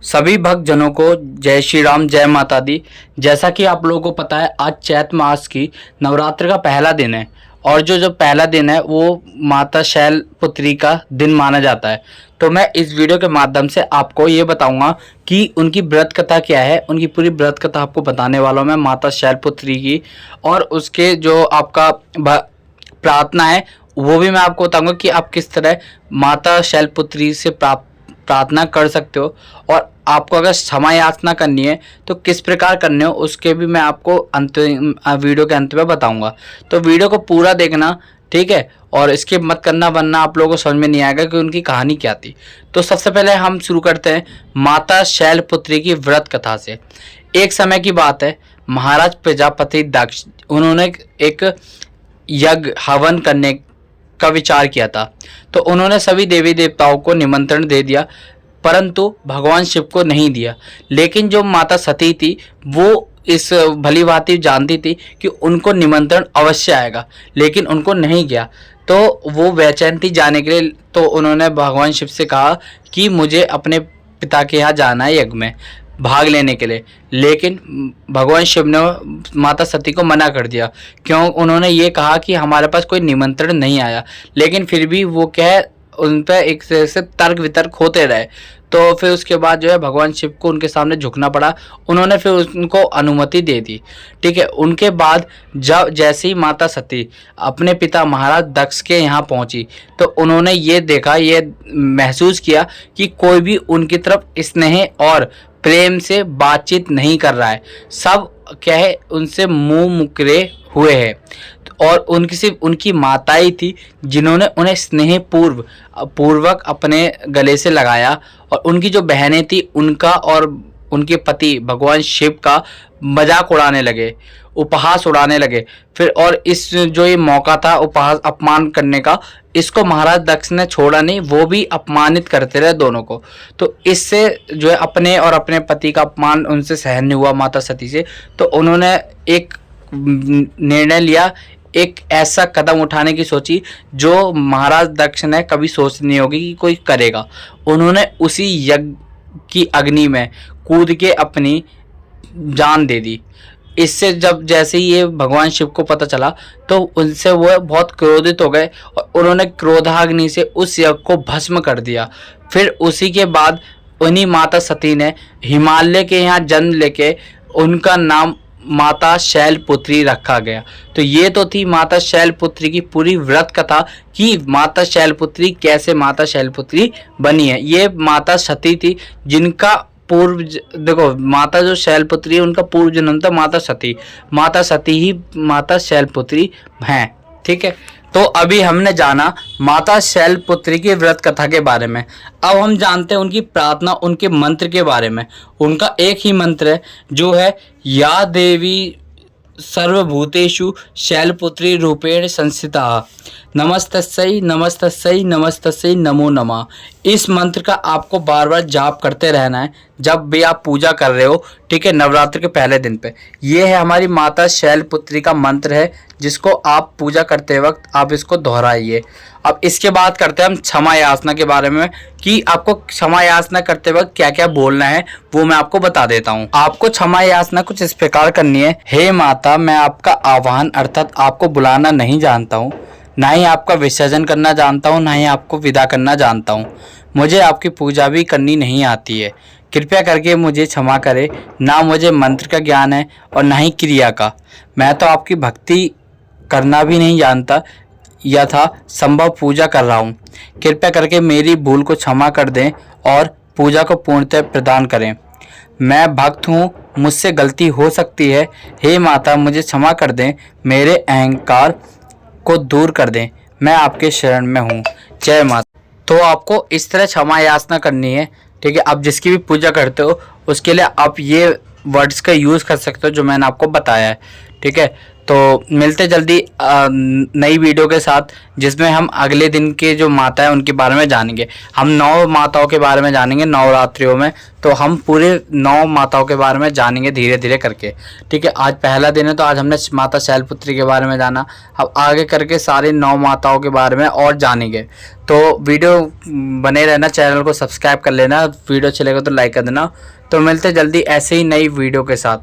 सभी भक्तजनों को जय श्री राम, जय माता दी। जैसा कि आप लोगों को पता है, आज चैत मास की नवरात्र का पहला दिन है और जो पहला दिन है वो माता शैलपुत्री का दिन माना जाता है। तो मैं इस वीडियो के माध्यम से आपको ये बताऊंगा कि उनकी व्रत कथा क्या है। उनकी पूरी व्रत कथा आपको बताने वाला हूं मैं, माता शैलपुत्री की, और उसके जो आपका प्रार्थना है वो भी मैं आपको बताऊंगा कि आप किस तरह माता शैलपुत्री से प्रार्थना कर सकते हो, और आपको अगर क्षमा याचना करनी है तो किस प्रकार करने हो उसके भी मैं आपको वीडियो के अंत में बताऊंगा। तो वीडियो को पूरा देखना, ठीक है, और स्किप मत करना, वरना आप लोगों को समझ में नहीं आएगा कि उनकी कहानी क्या थी। तो सबसे पहले हम शुरू करते हैं माता शैलपुत्री की व्रत कथा से। एक समय की बात है, महाराज प्रजापति दक्ष, उन्होंने एक यज्ञ हवन करने का विचार किया था। तो उन्होंने सभी देवी देवताओं को निमंत्रण दे दिया, परंतु भगवान शिव को नहीं दिया। लेकिन जो माता सती थी वो इस भली भांति जानती थी कि उनको निमंत्रण अवश्य आएगा, लेकिन उनको नहीं गया। तो वो बेचैन थी जाने के लिए। तो उन्होंने भगवान शिव से कहा कि मुझे अपने पिता के यहाँ जाना है यज्ञ में भाग लेने के लिए। लेकिन भगवान शिव ने माता सती को मना कर दिया। क्यों? उन्होंने ये कहा कि हमारे पास कोई निमंत्रण नहीं आया। लेकिन फिर भी वो क्या है, उन पर एक तरह से तर्क वितर्क होते रहे। तो फिर उसके बाद जो है भगवान शिव को उनके सामने झुकना पड़ा। उन्होंने फिर उनको अनुमति दे दी, ठीक है। उनके बाद जब जैसे ही माता सती अपने पिता महाराज दक्ष के यहाँ पहुंची तो उन्होंने ये देखा, ये महसूस किया कि कोई भी उनकी तरफ स्नेह और प्रेम से बातचीत नहीं कर रहा है। सब क्या है, उनसे मुंह मुकरे हुए हैं। और उनकी सिर्फ उनकी माताएं थी जिन्होंने उन्हें स्नेह पूर्वक अपने गले से लगाया। और उनकी जो बहनें थी उनका और उनके पति भगवान शिव का मजाक उड़ाने लगे, उपहास उड़ाने लगे। फिर और इस जो ये मौका था उपहास अपमान करने का, इसको महाराज दक्ष ने छोड़ा नहीं, वो भी अपमानित करते रहे दोनों को। तो इससे जो है अपने और अपने पति का अपमान उनसे सहन नहीं हुआ माता सती से। तो उन्होंने एक निर्णय लिया, एक ऐसा कदम उठाने की सोची जो महाराज दक्ष ने कभी सोची नहीं होगी कि कोई करेगा। उन्होंने उसी यज्ञ की अग्नि में कूद के अपनी जान दे दी। इससे जब जैसे ही ये भगवान शिव को पता चला तो उनसे वो बहुत क्रोधित हो गए और उन्होंने क्रोधाग्नि से उस यज्ञ को भस्म कर दिया। फिर उसी के बाद उन्हीं माता सती ने हिमालय के यहाँ जन्म लेके उनका नाम माता शैलपुत्री रखा गया। तो ये तो थी माता शैलपुत्री की पूरी व्रत कथा कि माता शैलपुत्री कैसे माता शैलपुत्री बनी है। ये माता सती थी जिनका पूर्व, देखो माता जो शैलपुत्री है उनका पूर्व जन्म था माता सती। माता सती ही माता शैलपुत्री हैं, ठीक है। तो अभी हमने जाना माता शैलपुत्री की व्रत कथा के बारे में। अब हम जानते हैं उनकी प्रार्थना, उनके मंत्र के बारे में। उनका एक ही मंत्र है जो है या देवी सर्वभूतेषु शैलपुत्री रूपेण संस्थिता नमस्तस्यै नमस्तस्यै नमस्तस्यै नमो नमः। इस मंत्र का आपको बार बार जाप करते रहना है जब भी आप पूजा कर रहे हो, ठीक है, नवरात्र के पहले दिन पे। ये है हमारी माता शैलपुत्री का मंत्र है जिसको आप पूजा करते वक्त आप इसको दोहराइए। अब इसके बाद करते हैं हम क्षमा याचना के बारे में कि आपको क्षमा याचना करते वक्त क्या क्या बोलना है, वो मैं आपको बता देता हूँ। आपको क्षमा याचना कुछ इस प्रकार करनी है। हे माता, मैं आपका आह्वान अर्थात आपको बुलाना नहीं जानता हूँ, ना ही आपका विसर्जन करना जानता हूँ, ना ही आपको विदा करना जानता हूँ। मुझे आपकी पूजा भी करनी नहीं आती है। कृपया करके मुझे क्षमा करें। ना मुझे मंत्र का ज्ञान है और ना ही क्रिया का। मैं तो आपकी भक्ति करना भी नहीं जानता, यथा संभव पूजा कर रहा हूँ। कृपया करके मेरी भूल को क्षमा कर दें और पूजा को पूर्णतः प्रदान करें। मैं भक्त हूँ, मुझसे गलती हो सकती है। हे माता, मुझे क्षमा कर दें, मेरे अहंकार को दूर कर दें। मैं आपके शरण में हूँ। जय माता। तो आपको इस तरह क्षमा याचना करनी है, ठीक है। आप जिसकी भी पूजा करते हो उसके लिए आप ये वर्ड्स का यूज़ कर सकते हो जो मैंने आपको बताया है, ठीक है। तो मिलते जल्दी नई वीडियो के साथ, जिसमें हम अगले दिन के जो माता है उनके बारे में जानेंगे। हम 9 माताओं के बारे में जानेंगे नवरात्रियों में, तो हम पूरे 9 माताओं के बारे में जानेंगे धीरे धीरे करके। ठीक है, आज पहला दिन है तो आज हमने माता शैलपुत्री के बारे में जाना। अब आगे करके सारी 9 माताओं के बारे में और जानेंगे। तो वीडियो बने रहना, चैनल को सब्सक्राइब कर लेना, वीडियो अच्छी लगे तो लाइक कर देना। तो मिलते जल्दी ऐसे ही नई वीडियो के साथ।